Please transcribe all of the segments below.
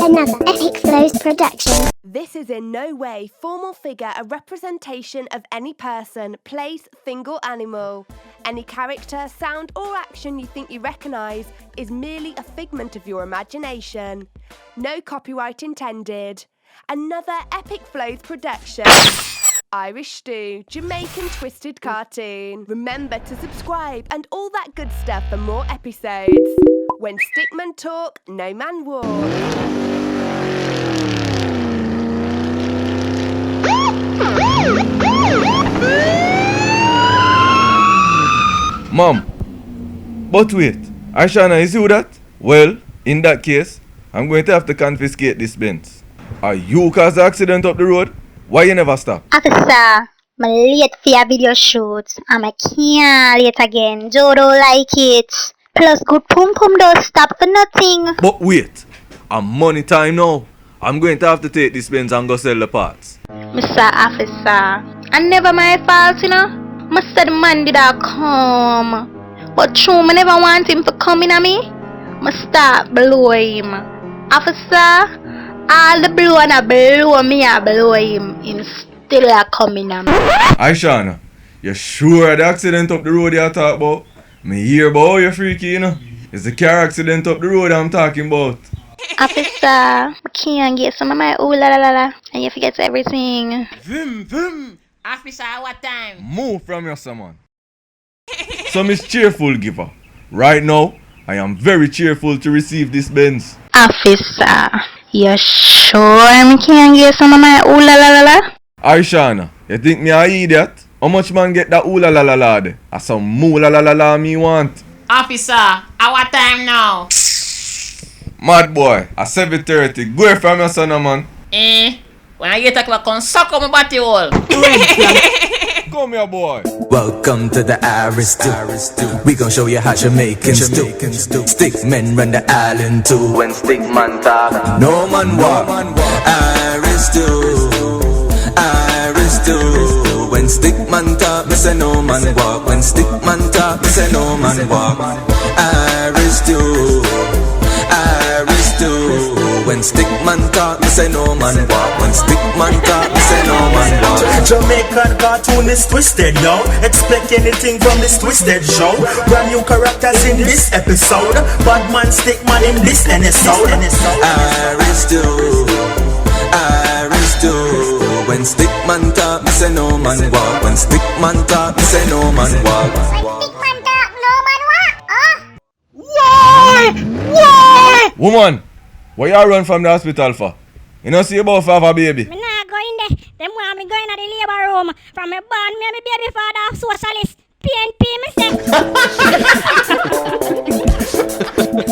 another Epicflows Production. This is in no way formal figure a representation of any person, place, thing or animal. Any character, sound or action you think you recognise is merely a figment of your imagination. No copyright intended. Another Epicflows Production. Irish stew, Jamaican twisted cartoon. Remember to subscribe and all that good stuff for more episodes. When Stickman talk, no man walk. Mom, but wait, Ishawna, is you that? Well, in that case, I'm going to have to confiscate this Benz. Are you caused the accident up the road? Why you never stop? Officer, I'm late for your video shoot. I can't late again. Joe don't like it. Plus, good pum pum don't stop for nothing. But wait, I'm money time now. I'm going to have to take this Benz and go sell the parts. Mr. Officer, I never my fault, you know. I said man did I come. But true, I never want him to come in on me. I start blow him. Officer, all the blow and I blow me, I blow him. Him still a coming on me. Ishawna, you sure the accident up the road you talk about? Me hear about you freaky, you know. It's the car accident up the road I'm talking about. Officer, I can't get some of my ooh la la la la. And you forget everything. Vroom, vroom. Officer, what time? Move from your man. So Miss Cheerful Giver, right now, I am very cheerful to receive this Benz. Officer, you sure I can't get some of my ooh la la la la? Ishawna, you think me a idiot? How much man get that ooh la la la la there? A some moo la la la la me want. Officer, what time now? Mad boy, at 7:30, go here from your son, man. When I get a clock on, suck on my body hole. Come here, boy. Welcome to the Irish Stew. We gon' show you how Jamaicans do. Stickmen run the island too. When Stickman talk, no man walk. Irish Stew, Irish Stew. When Stickman talk, me say no man walk. When Stickman talk, me say no man walk. Irish Stew, Irish Stew. When Stickman talk, me say no man walk. When Stickman talk, me say no man walk. Jamaican cartoon is twisted, yo. Expect anything from this twisted show. Brand new characters in this episode. Bad man, Stickman in this episode. Irish Stew, Irish Stew. When Stickman talk, me say no man walk. When Stickman talk, me say no man walk. Stickman talk, no man walk. Why? Why? Woman, why you run from the hospital for? You know see about father baby? Me nah go in there. Them want me going to the labor room. From me born, me and me baby father socialist. PNP me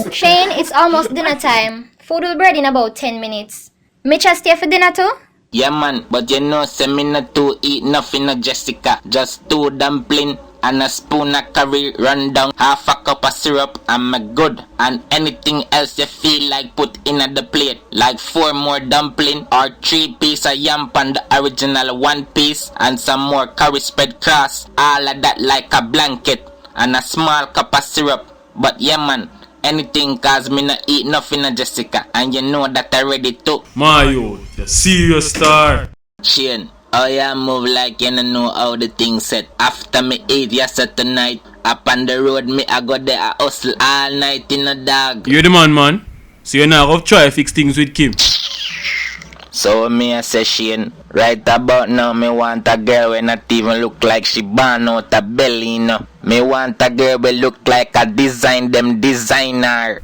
say. Shane, it's almost dinner time. Food will be ready in about 10 minutes. Mitch, stay for dinner too? Yeah man, but you know say me not to eat nothing of Jessica. Just 2 dumpling and a spoon of curry, run down half a cup of syrup and me good. And anything else you feel like put in at the plate. Like 4 more dumpling or 3 pieces of yam on the original 1 piece. And some more curry spread cross. All of that like a blanket and a small cup of syrup. But yeah man, anything cause me not eat nothing of Jessica. And you know that already too. Mayo, you serious star. Shane, oh yeah, move like you don't know how the thing set. After me eat yesterday tonight, up on the road me I go there I hustle all night in a dog. You're the man. So you now have try fix things with Kim. So me I say Shane, right about now me want a girl when not even look like she born out a belly, you know. Me want a girl will look like a designer.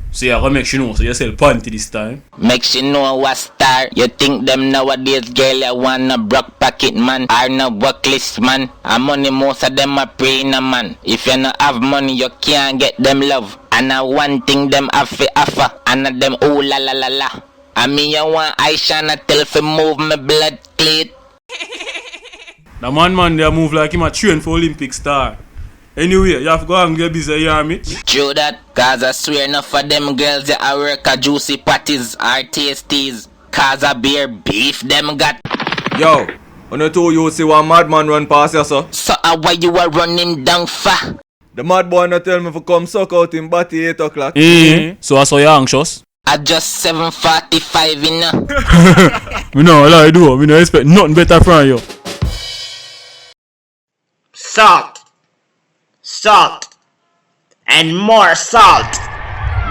So you gotta make sure you know so you sell panty this time. Make sure you know what star. You think them nowadays girl you wanna broke pocket man or no workless man. And money most of them are praying a man. If you not have money you can't get them love. And one thing them have to offer. And them ooh la la la la. I mean you want Ishawna tell fi move my blood clot. The man they move like him a train for Olympic star. Anyway, you have to go and get busy, you hear me? True that, cause I swear enough of them girls that I work a juicy patties or tasties. Cause a beer beef them got. Yo, when I told you see one madman run past you, sir. So why you are running down far? The mad boy not tell me to come suck out in body 8 o'clock. So I saw you anxious. I just 7:45 in Me no lie do. Me no expect nothing better from you. Salt, salt, and more salt.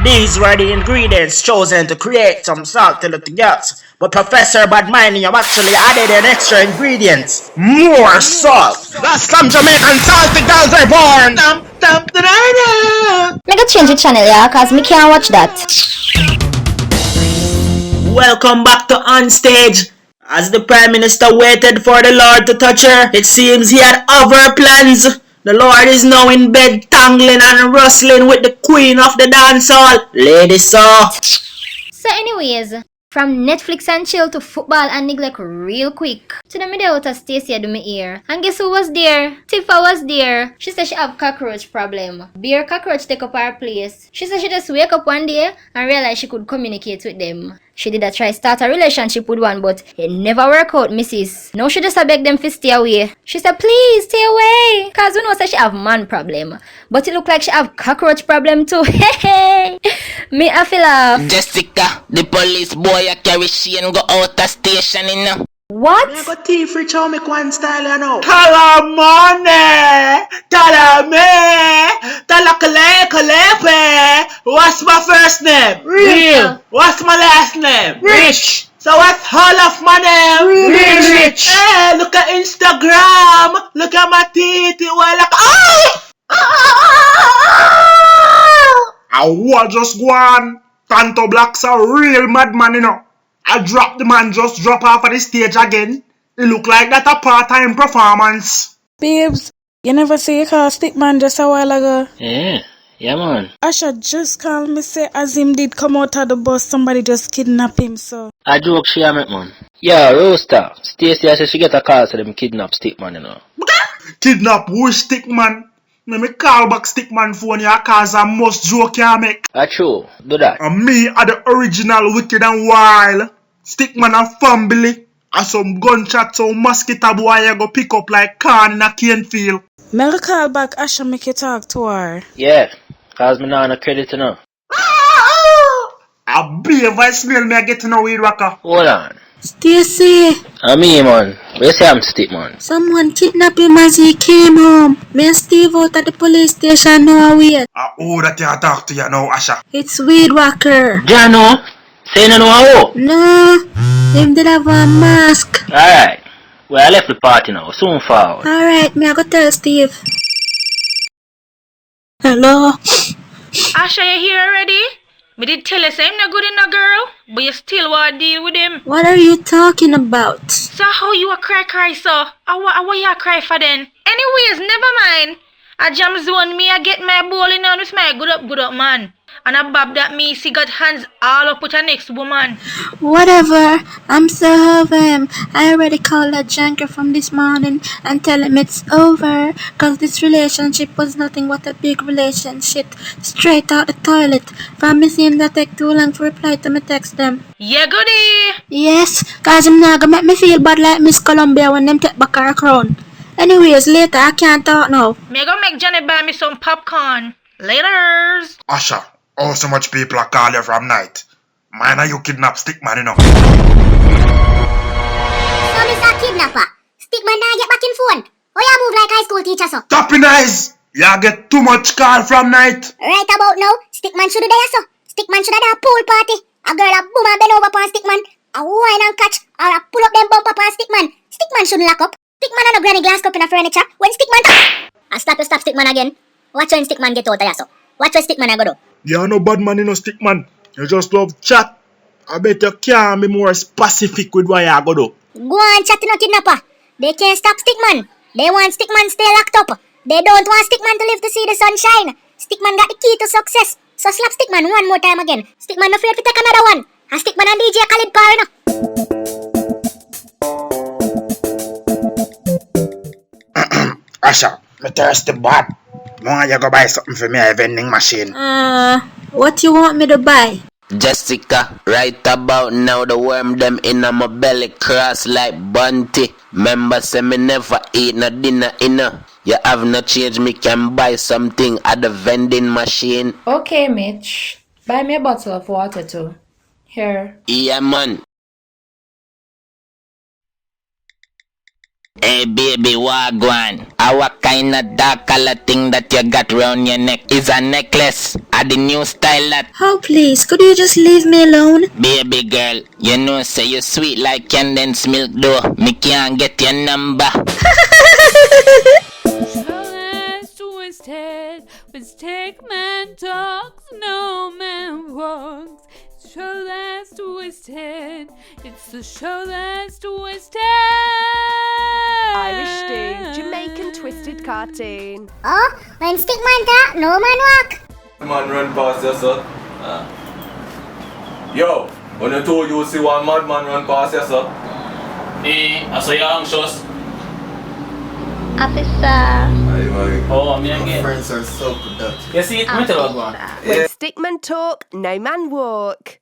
These were the ingredients chosen to create some salty looking else. But Professor Badminium actually added an extra ingredient. More salt. That's some Jamaican salty girls are born. Me go change the channel, yeah, cause me can't watch that. Welcome back to On Stage. As the Prime Minister waited for the Lord to touch her, it seems he had other plans. The Lord is now in bed tangling and rustling with the Queen of the dancehall, Lady Saw. So anyways, from Netflix and chill to football and neglect real quick. To the middle out of Stacey do me ear. And guess who was there? Tifa was there. She said she have cockroach problem. Beer cockroach take up her place. She said she just wake up one day and realize she could communicate with them. She did a try start a relationship with one, but it never work out, missus. Now she just a beg them to stay away. She said, please stay away. Cause we know say she have man problem. But it look like she have cockroach problem too. Hey, me I feel laugh. Jessica, the police boy a carry Shane go out of station in. What? I got tea free chow make one style you know. Talamone, talame, talakalepe. What's my first name? Real. What's my last name? Rich. So what's all of my name? Rich. Hey, look at Instagram. Look at my teeth. Well, like, I was just one. Tanto Blacks a real madman, you know. I dropped the man, just drop off of the stage again. It look like that a part-time performance. Babes, you never say you call Stickman just a while ago? Yeah man. Asha just called me say as him did come out of the bus, somebody just kidnap him, so. I joke she am it man. Yeah, Rooster. Stacey said she get a call so them kidnap Stickman, you know. Kidnap who Stickman? Me call back Stickman phone ya cause I must joke ya make. True, do that. And me are the original wicked and wild. Stickman and family. And some gunshot so mosquito boy you go pick up like corn in a cane field. Me go call back Asha make you talk to her. Yeah, cause me not no credit to know. A beer voicemail me I get to know weed rocker. Hold on. Stacey, Me man, where say I'm Stickman? someone kidnapped him as he came home. Me and Steve out at the police station now wait. Who that you talk to you now, Asha? It's Weed Walker. Jano, say no how? No, him did have a mask. Alright. Well, I left the party now, soon forward. Alright, me I go tell Steve. Hello? Asha, you here already? Me did tell you say him not good enough, girl, but you still want to deal with him. What are you talking about? So how you a cry so? What you a cry for then? Anyways, never mind. I jam zone me, I get my bowling on with my good up man. And a bob that me see got hands all up with a next woman. Whatever, I'm so over him. I already called that junker from this morning and tell him it's over. Cause this relationship was nothing but a big relationship. Straight out the toilet. For me seeing that take too long to reply to me text them. Yeah, goody. Yes, cause him not gonna make me feel bad like Miss Columbia when them take back her crown. Anyways, later I can't talk now. Me gonna make Johnny buy me some popcorn. Laters. Asha, oh so much people are calling you from night. Man, are you kidnap Stickman, you know? So Mr. Kidnapper, Stickman now get back in phone. Oh you move like high school teacher so? Tapping eyes! You get too much call from night. Right about now, Stickman should have there so. Stickman should have done a pool party. A girl a boom and bend over upon Stickman. A wine and catch or a pull up them bump upon Stickman. Stickman shouldn't lock up. Stickman and a granny glass cup in a furniture. When Stickman I stop Stickman again. Watch when Stickman get out of here so. Watch when Stickman I go do. You're no bad man, you know, Stickman. You just love chat. I bet you can't be more specific with what you go do. Go on chat no kidnapper. They can't stop Stickman. They want Stickman stay locked up. They don't want Stickman to live to see the sunshine. Stickman got the key to success. So slap Stickman one more time again. Stickman no afraid to take another one. And Stickman and DJ Khalid par, you know. Asha, me thirsty bad. Want you go buy something for me a vending machine? What you want me to buy? Jessica, right about now the worm them in my belly cross like bunty. Remember say me never eat no dinner inna. You have no change, me can buy something at the vending machine. Okay, Mitch. Buy me a bottle of water too. Here. Yeah, man. Hey baby, wagwan. What kind of dark color thing that you got round your neck? Is a necklace? Are the new style that? Oh please, could you just leave me alone? Baby girl, you know say you sweet like condensed milk though. Me can't get your number. Shoulders twisted, with Stickman talks, no man walks. Shoulders twisted, it's the shoulders twisted. Irish stew, Jamaican twisted cartoon. Oh, when Stickman talk, no man walk. Man run past you, sir. Yo, when I told you see one madman run past you, sir. I saw you anxious. Officer. Oh, me again. Friends are so productive. You see it, me tell you, go on. When Stickman talk, no man walk.